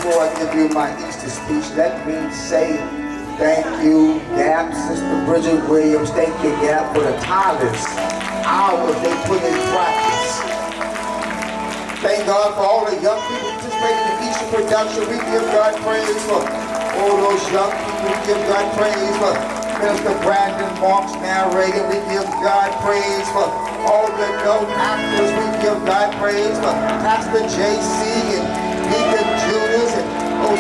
before I give you my Easter speech, let me say thank you, Gap, Sister Bridget Williams. Thank you, Gap, for the tireless hours they put in practice. Thank God for all the young people participating in the Easter production. We give God praise for all those young people. We give God praise for Minister Brandon Marks narrating. We give God praise for all the known actors. We give God praise for Pastor JC and Deacon Judas and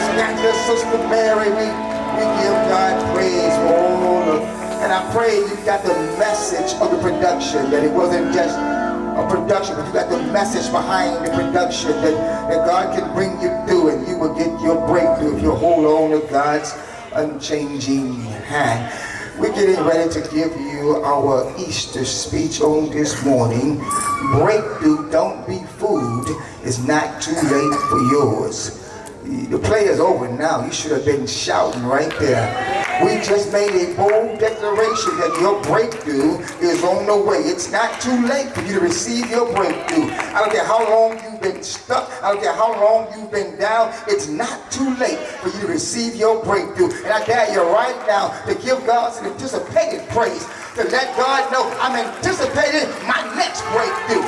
Scatcher, Sister Mary. We give God praise for all of, and I pray you got the message of the production, that it wasn't just a production, but you got the message behind the production that God can bring you through, and you will get your breakthrough if you hold on to God's unchanging hand. We're getting ready to give you our Easter speech on this morning. Breakthrough, don't be fooled. It's not too late for yours. The play is over now. You should have been shouting right there. We just made a bold declaration that your breakthrough is on the way. It's not too late for you to receive your breakthrough. I don't care how long you've been stuck. I don't care how long you've been down. It's not too late for you to receive your breakthrough. And I dare you right now to give God some anticipated praise, to let God know I'm anticipating my next breakthrough.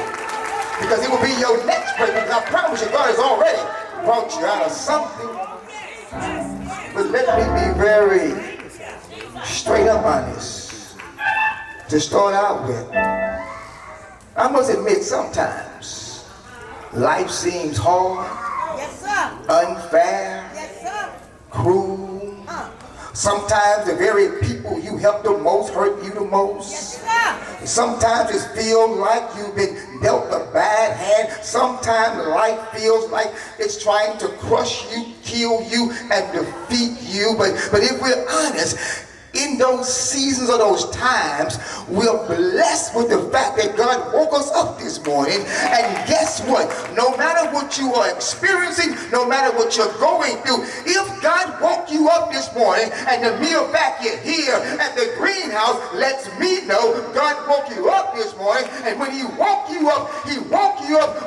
Because it will be your next breakthrough. Because I promise you, God has already brought you out of something. But let me be very straight up honest to start out with. I must admit, sometimes life seems hard, yes, sir. Unfair, Yes, sir. cruel. Sometimes the very people you help the most hurt you the most. Yes, sir. Sometimes it feels like you've been dealt a bad hand. Sometimes life feels like it's trying to crush you, kill you, and defeat you. But if we're honest, in those seasons or those times, we're blessed with the fact that God woke us up this morning. And guess what? No matter what you are experiencing, no matter what you're going through, if God woke you up this morning and the mere fact you're here at the greenhouse lets me know God woke you up this morning. And when he woke you up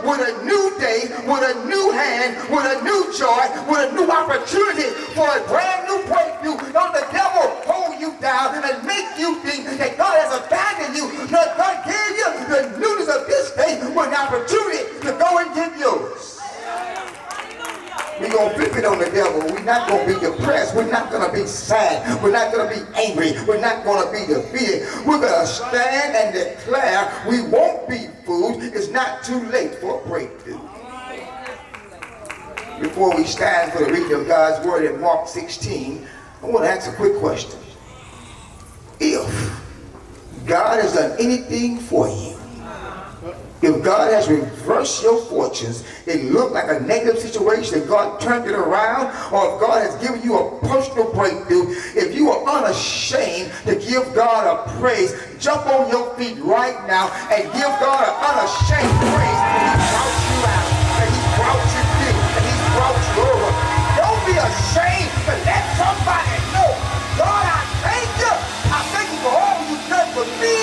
with a new day, with a new hand, with a new joy, with a new opportunity for a brand new breakthrough. Don't the devil hold you down and make you think that God has abandoned you. No, God gave you the newness of this day with an opportunity to go and get yours. We're going to flip it on the devil. We're not going to be depressed. We're not going to be sad. We're not going to be angry. We're not going to be defeated. We're going to stand and declare we won't be fooled. It's not too late for a breakthrough. Before we stand for the reading of God's word in Mark 16, I want to ask a quick question. If God has done anything for you, if God has reversed your fortunes, it looked like a negative situation, God turned it around, or if God has given you a personal breakthrough, if you are unashamed to give God a praise, jump on your feet right now and give God an unashamed praise that he brought you out, that he brought you through, that he brought you over. Don't be ashamed to let somebody know, God, I thank you. I thank you for all you've done for me.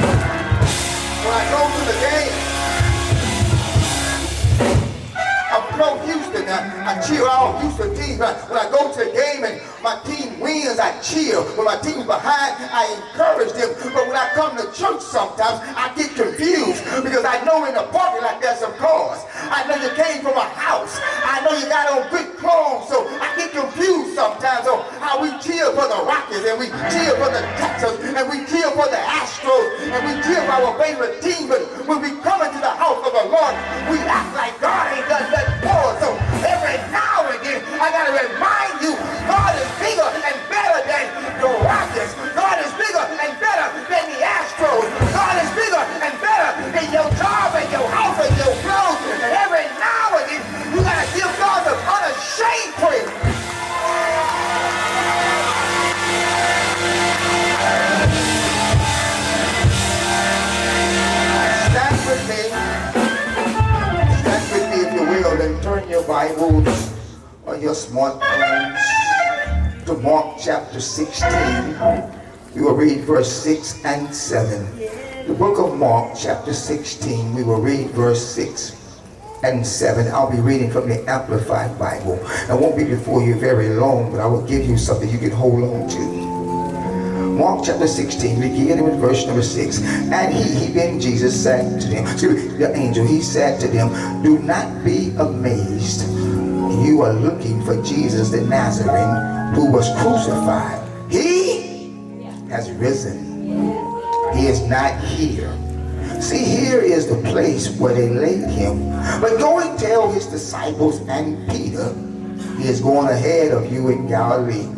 When I go to the game, I'm pro Houston. I cheer all Houston teams. When I go to the game and my team wins, I cheer. When my team's behind, I encourage them. But when I come to church sometimes, I get confused because I know in the parking lot there's some cars. I know you came from a house. I know you got on good clothes. So I get confused sometimes on how we cheer for the Rockets and we cheer for the Texans and we cheer for the Astros and we cheer for our favorite team. But when we come into the house of the Lord, we act like God ain't done nothing for us. So every now and then, I got to remind you, God is bigger and better than the Rockets. God is bigger and better than the Astros. God is bigger and better than your job and your house and your clothes. And every now and then, you got to give God the unashamed praise. Stand with me. Stand with me if you will, and turn your Bibles or your smartphones to Mark chapter 16. We will read verse 6 and 7. The book of Mark, chapter 16, we will read verse 6 and 7. I'll be reading from the Amplified Bible. I won't be before you very long, but I will give you something you can hold on to. Mark chapter 16, beginning with verse number 6. And he being Jesus, said to them, the angel, he said to them, do not be amazed. You are looking for Jesus the Nazarene, who was crucified. He has risen. He is not here. See, here is the place where they laid him. But go and tell his disciples and Peter, he is going ahead of you in Galilee.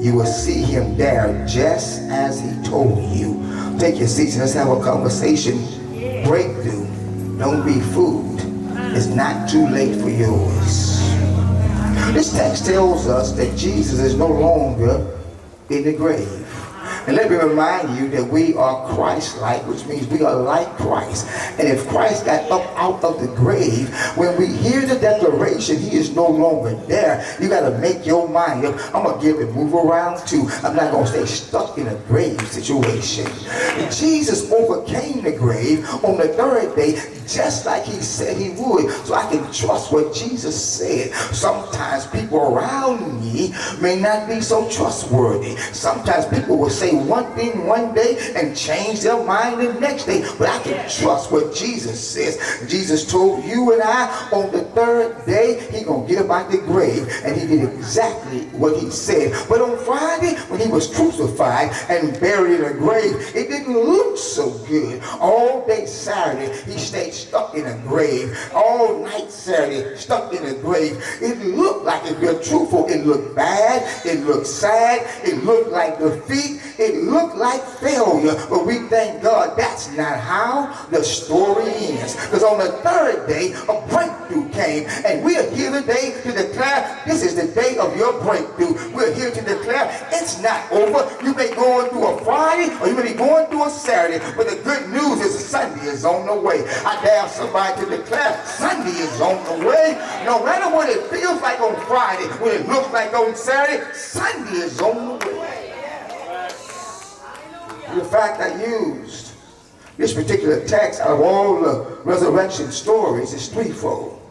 You will see him there just as he told you. Take your seats and let's have a conversation. Breakthrough. Don't be fooled. It's not too late for yours. This text tells us that Jesus is no longer in the grave. And let me remind you that we are Christ-like, which means we are like Christ. And if Christ got up out of the grave, when we hear the declaration, he is no longer there, you got to make your mind up. I'm going to give it move around too. I'm not going to stay stuck in a grave situation. And Jesus overcame the grave on the third day, just like he said he would. So I can trust what Jesus said. Sometimes people around me may not be so trustworthy. Sometimes people will say one thing one day and change their mind the next day. But I can trust what Jesus says. Jesus told you and I on the third day he gonna get up out the grave, and he did exactly what he said. But on Friday, when he was crucified and buried in a grave, it didn't look so good. All day Saturday he stayed stuck in a grave. All night Saturday stuck in a grave. It looked like, if you're truthful, it looked bad, it looked sad, it looked like defeat, it looked like failure. But we thank God that's not how the story ends. Because on the third day a breakthrough came, and we are here today to declare this is the day of your breakthrough. We're here to declare it's not over. You may be going through a Friday or you may be going through a Saturday, but the good news is Sunday is on the way. I dare somebody to declare Sunday is on the way. No matter what it feels like on Friday, what it looks like on Saturday, Sunday is on the way. The fact I used this particular text out of all the resurrection stories is threefold.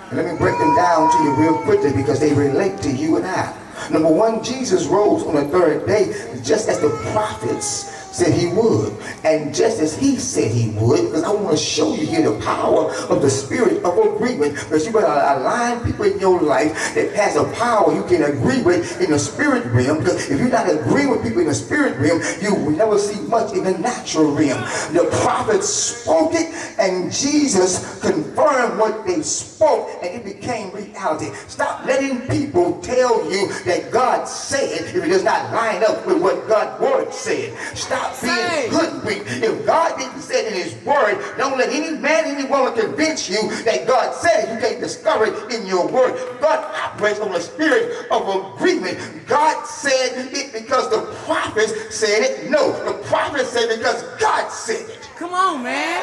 And let me break them down to you real quickly because they relate to you and I. Number one, Jesus rose on the third day just as the prophets said he would, and just as he said he would, because I want to show you here the power of the spirit of agreement. Because you better align people in your life that has a power you can agree with in the spirit realm. Because if you're not agreeing with people in the spirit realm, you will never see much in the natural realm. The prophets spoke it, and Jesus confirmed what they spoke, and it became reality. Stop letting people tell you that God said if it does not line up with what God's word said. Stop being hoodwinked. If God didn't say it in his word, don't let any man, any woman convince you that God said it. You can't discover it in your word. God operates on the spirit of agreement. God said it because the prophets said it. No, the prophets said it because God said it. Come on, man.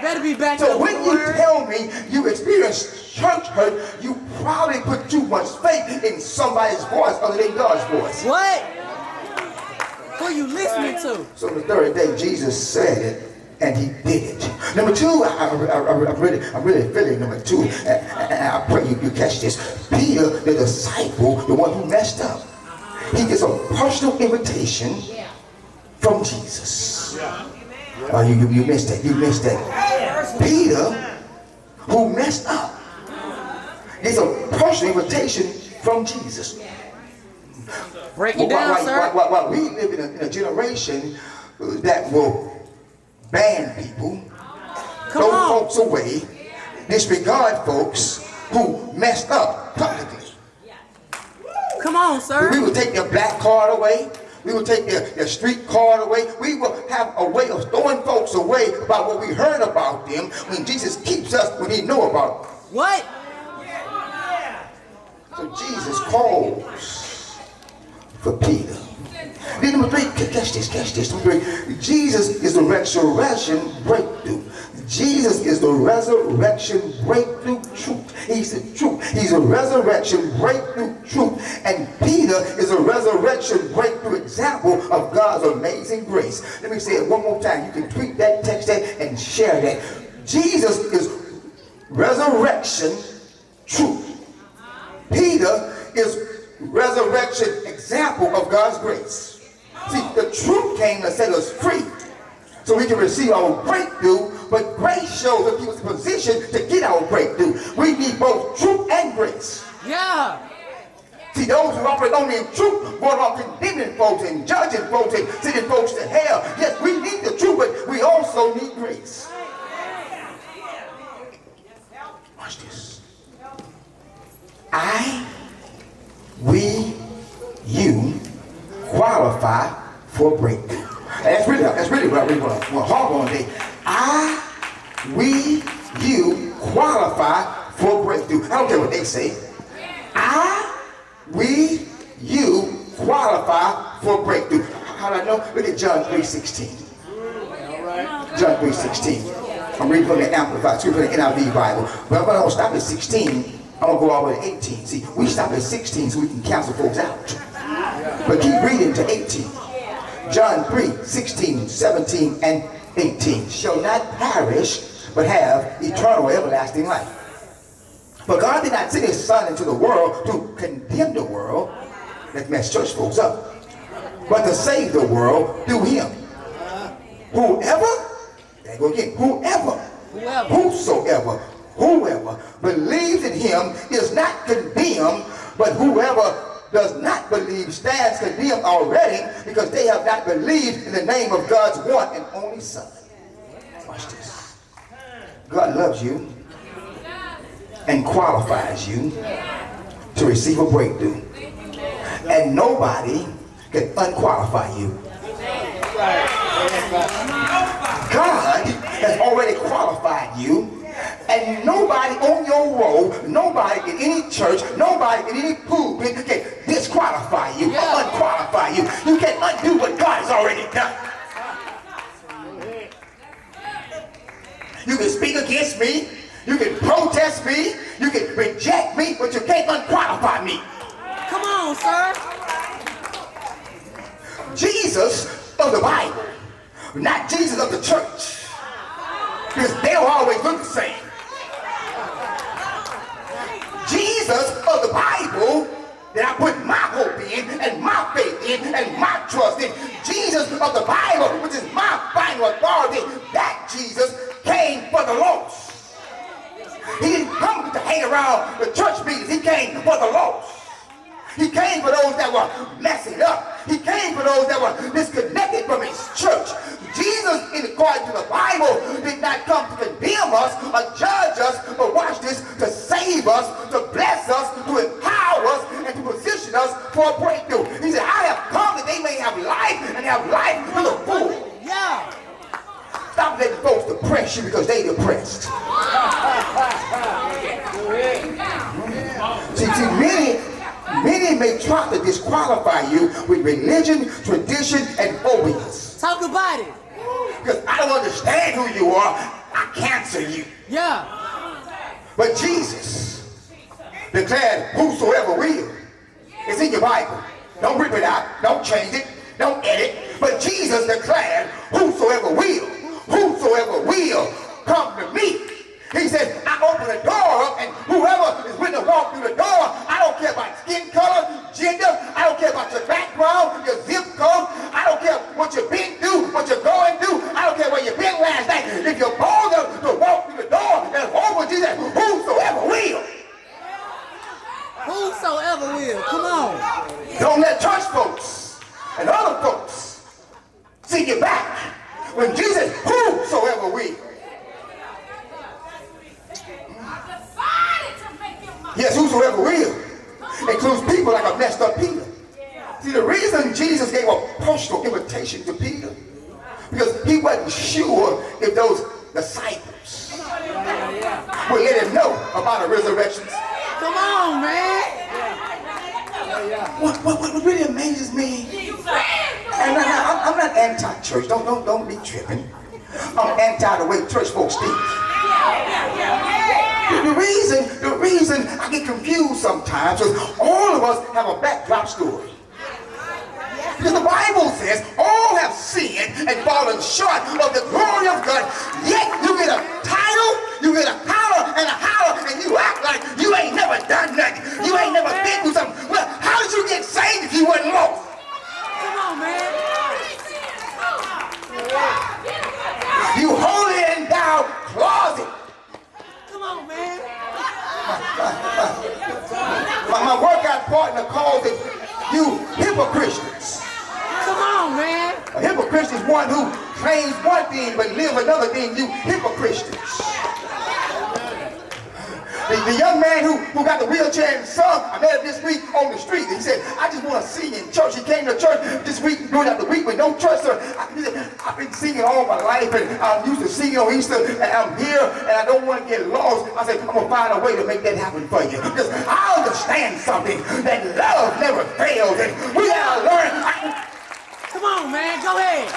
Better be back. So when you tell me you experienced church hurt, you probably put too much faith in somebody's voice other than God's voice. What? Who are you listening to? So the third day Jesus said it, and he did it. Number two, I'm really feeling number two, and I pray you catch this. Peter, the disciple, the one who messed up, he gets a personal invitation from Jesus. You missed that. You missed that. Peter, who messed up, gets a personal invitation from Jesus. Break it down, sir. While we live in a generation that will ban people, throw folks away, disregard folks who messed up publicly. Come on, sir. We will take their black card away. We will take their street card away. We will have a way of throwing folks away about what we heard about them when Jesus keeps us when he know about them. What? So Jesus calls for Peter. Then number three, catch this. Number three, Jesus is the resurrection breakthrough. Jesus is the resurrection breakthrough truth. He's the truth. He's a resurrection breakthrough truth. And Peter is a resurrection breakthrough example of God's amazing grace. Let me say it one more time. You can tweet that, text that, and share that. Jesus is resurrection truth. Peter is resurrection example of God's grace. See, the truth came to set us free so we can receive our breakthrough, but grace shows that he was in position to get our breakthrough. We need both truth and grace. Yeah. See, those who operate only in truth go around condemning folks and judging folks and sending folks to hell. Yes, we need the truth, but we also need grace. Watch this. You qualify for breakthrough. And that's really what I really want to harp on today. You qualify for breakthrough. I don't care what they say. You qualify for breakthrough. How do I know? Look at John 3:16. John 3:16. I'm reading from the Amplified, from the NIV Bible. But I'm going to stop at 16. I'm going to go all the way to 18. See, we stop at 16 so we can cancel folks out. But keep reading to 18. John 3:16, 17, and 18. Shall not perish, but have eternal everlasting life. But God did not send his son into the world to condemn the world, that mess church folks up, but to save the world through him. Whoever believes in him is not condemned, but whoever does not believe stands condemned already, because they have not believed in the name of God's one and only Son. Watch this. God loves you and qualifies you to receive a breakthrough. And nobody can unqualify you. God has already qualified you, and nobody on your roll, nobody in any church, nobody in any pulpit can disqualify you or unqualify you. You can't undo what God has already done. You can speak against me, you can protest me, you can reject me, but you can't unqualify me. Come on, sir. Jesus of the Bible, not Jesus of the church, because they don't always look the same. Jesus of the Bible that I put my hope in and my faith in and my trust in. Jesus of the Bible, which is my final authority, that Jesus came for the lost. He didn't come to hang around the church meetings. He came for the lost. He came for those that were messing up. He came for those that were disconnected from his church. Jesus, according to the Bible, did not come to condemn us or judge us, but watch this, to save us, to bless us, to empower us, and to position us for a breakthrough. He said, I have come that they may have life and have life to the full. Yeah. Stop letting folks depress you because they depressed. See, many may try to disqualify you with religion, tradition, and phobias. Talk about it. Because I don't understand who you are, I cancel you. Yeah. But Jesus declared, whosoever will. It's in your Bible. Don't rip it out. Don't change it. Don't edit. But Jesus declared, whosoever will come to me. He said, I open the door up, and whoever is willing to walk through the door, I don't care about skin color, gender, I don't care about your background, your zip code, I don't care what you've been through, what you're going through, I don't care where you've been last night. If you're bold enough to walk through the door and open, Jesus, whosoever will. Whosoever will. Come on. Don't let church folks and other folks see you back. When Jesus, whosoever will. Yes, whosoever will. Includes people like a messed up Peter. See, the reason Jesus gave a personal invitation to Peter, because he wasn't sure if those disciples would let him know about the resurrections. Come on, man. What really amazes me, and I'm not anti-church. Don't be tripping. I'm anti the way church folks think. The reason I get confused sometimes is all of us have a backdrop story. Because the Bible says all have sinned and fallen short of the glory of God. Yet you get a title, you get a collar and a holler, and you act like you ain't never done nothing. You ain't never been through something. Well, how did you get saved if you wasn't lost? Come on, man. You holy and thou closet. Come on, man. My workout partner calls it you hypocrites. Come on, man. A hypocrite is one who claims one thing but lives another thing. You hypocrites. The young man who got the wheelchair and sung, I met him this week on the street. He said, I just want to sing in church. He came to church this week, during the week with no church. So he said, I've been singing all my life, and I'm used to singing on Easter, and I'm here, and I don't want to get lost. I said, I'm going to find a way to make that happen for you. Because I understand something, that love never fails, and we got to learn. Come on, man. Go ahead.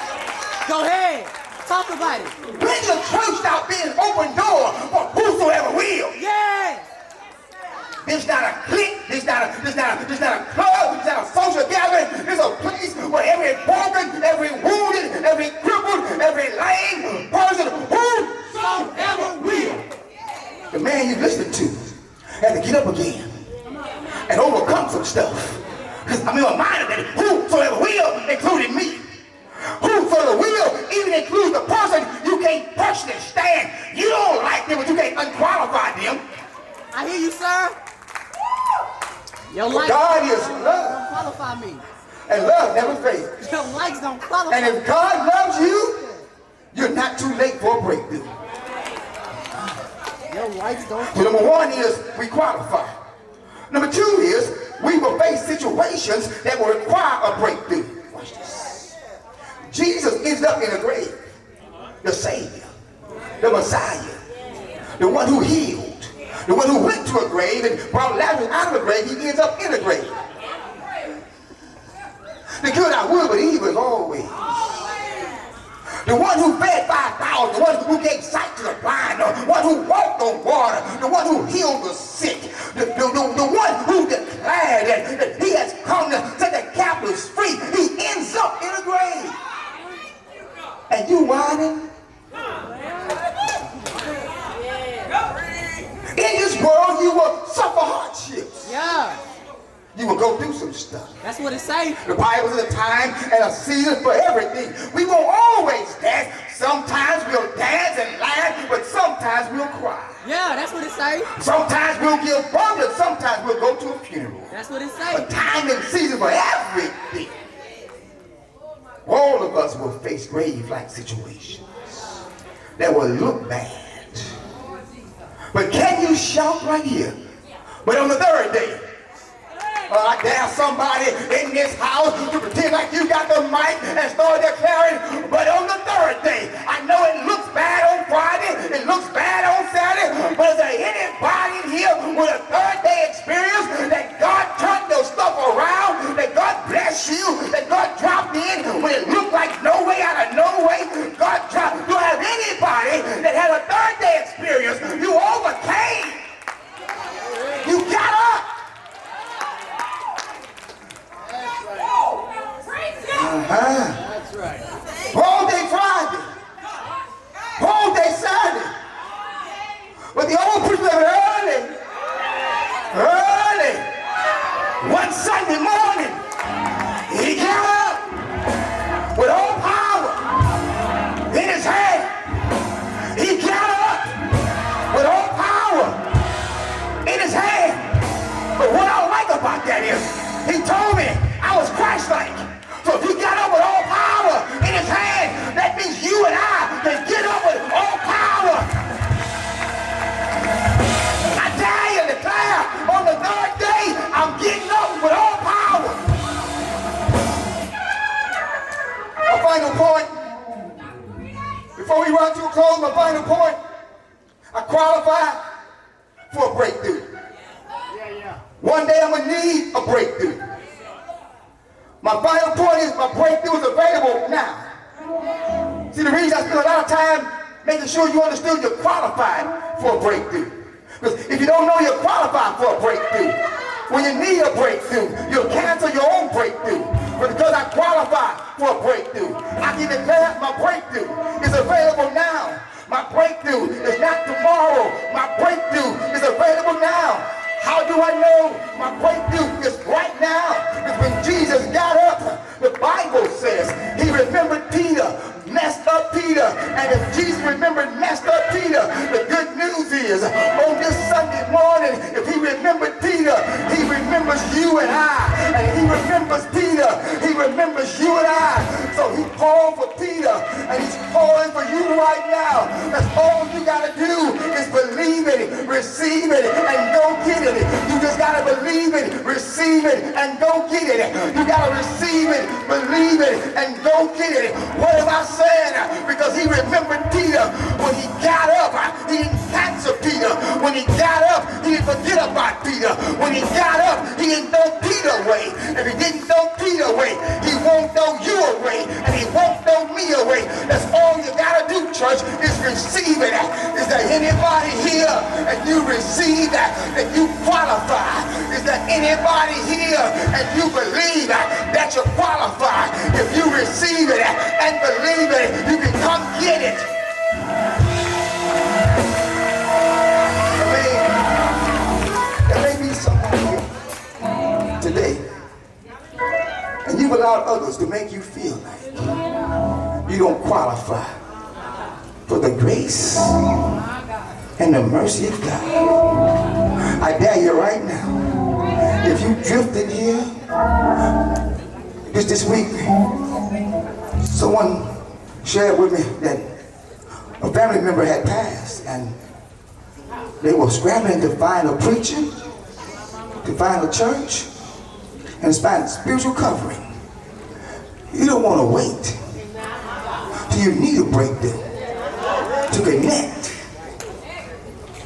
Go ahead. Talk about it. When the church stop being an open door for whosoever will. Yes. This not a clique, this not a club, this not a social gathering. It's a place where every broken, every wounded, every crippled, every lame person, whosoever will. The man you listened to had to get up again and overcome some stuff. Because I'm reminded that whosoever will, including me. Whosoever will even includes the person you can't personally stand. You don't like them, but you can't unqualify them. I hear you, sir. Your lights God is don't love, qualify me. and love never fails. Your lights don't qualify And if God loves you, you're not too late for a breakthrough. Your lights don't. So number one is we qualify. Number two is we will face situations that will require a breakthrough. Watch this. Jesus ends up in a grave. The Savior, the Messiah, the one who healed, the one who went to a grave and brought Lazarus out of the grave. He ends up in a grave. The good I would, but evil is always. The one who fed 5,000, the one who gave sight to the blind, the one who walked on water, the one who healed the sick, the one who declared that he has come to set the captives free. He ends up in a grave. And you whining? In this world, you will suffer hardships. Yeah. You will go through some stuff. That's what it say. The Bible is a time and a season for everything. We won't always dance. Sometimes we'll dance and laugh, but sometimes we'll cry. Yeah, that's what it say. Sometimes we'll give birth, and sometimes we'll go to a funeral. That's what it A say. time and season for everything. All of us will face grave-like situations that will look bad. But can you shout right here? But on the third day, I dare somebody in this house to pretend like you got the mic and start declaring, but on the third day, I know it looks bad on Friday, it looks bad on Saturday, but is there anybody in here with a third day experience that God turned your stuff around, that God blessed you, that God dropped in when it looked like no way out of no way? God dropped. Do I have anybody that had a third day experience? You overcame. You got up. That's right. Whole day Friday. Whole day Saturday. But the old preacher left early. One Sunday morning, he got up with all power in his hand. He got up with all power in his hand. But what I like about that is, he told me I was Christ-like. So if he got up with all power in his hand, that means you and I can get up with all power. I dare you to declare on the third day, I'm getting up with all power. My final point, before we run to a close, my final point, I qualify for a breakthrough. One day I'm going to need a breakthrough. My final point is my breakthrough is available now. See, the reason I spend a lot of time making sure you understood you're qualified for a breakthrough. Because if you don't know you're qualified for a breakthrough, When you need a breakthrough, you'll cancel your own breakthrough. But because I qualify for a breakthrough, I can declare my breakthrough is available now. My breakthrough is not tomorrow. My breakthrough is available now. How do I know my breakthrough is right now? Because when Jesus got up, the Bible says he remembered Peter, messed up Peter. And if Jesus remembered messed up Peter, the good news is on this Sunday morning, if he remembered Peter, he remembers you and I. And he remembers Peter, he remembers you and I. So he called for Peter, and he's calling for you right now. That's all you got to do is believe it, receive it, and go get it. You just got to believe it, receive it, and go get it. You got to receive it, believe it, and go get it. What am I saying? Because he remembered Peter when he got up. He didn't cancel Peter. When he got up, he didn't forget about Peter. When he got up, he didn't throw Peter away. If he didn't throw Peter away, he won't throw you away, and he won't throw me away. That's all you got to do, church, is receive it. Is there anybody here and you receive that you qualify? Is there anybody here and you believe that you qualify? If you receive it and believe it, you can come get it. There may be someone here today, and you've allowed others to make you feel like you don't qualify for the grace and the mercy of God. I dare you right now, if you drifted here just this week, someone shared with me that a family member had passed, and they were scrambling to find a preacher, to find a church, and to find spiritual covering. You don't want to wait till you need a breakthrough to connect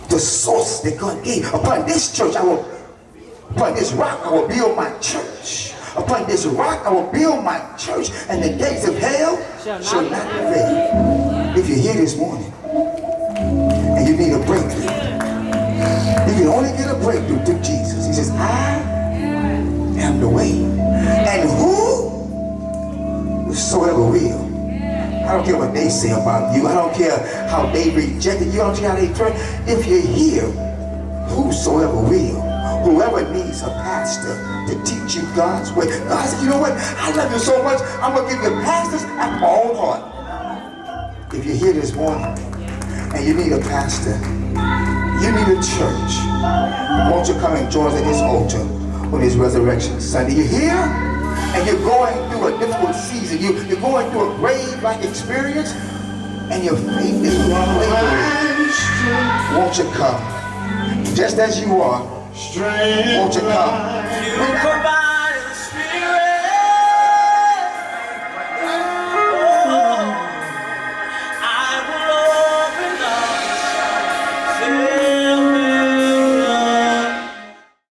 the source that God gave. Upon this church, upon this rock, I will build my church. Upon this rock, I will build my church, and the gates of hell shall not prevail. If you're here this morning and you need a breakthrough, you can only get a breakthrough through Jesus. He says, I am the way. And whosoever will. I don't care what they say about you. I don't care how they rejected you. I don't care how they turn. If you're here, whosoever will. Whoever needs a pastor to teach you God's way. God said, you know what? I love you so much. I'm going to give you pastors after my own heart. If you're here this morning and you need a pastor, you need a church, won't you come and join us at this altar on this Resurrection Sunday? You're here and you're going through a difficult season. You're going through a grave-like experience and your faith is wavering. Won't you come? Just as you are. Won't you come?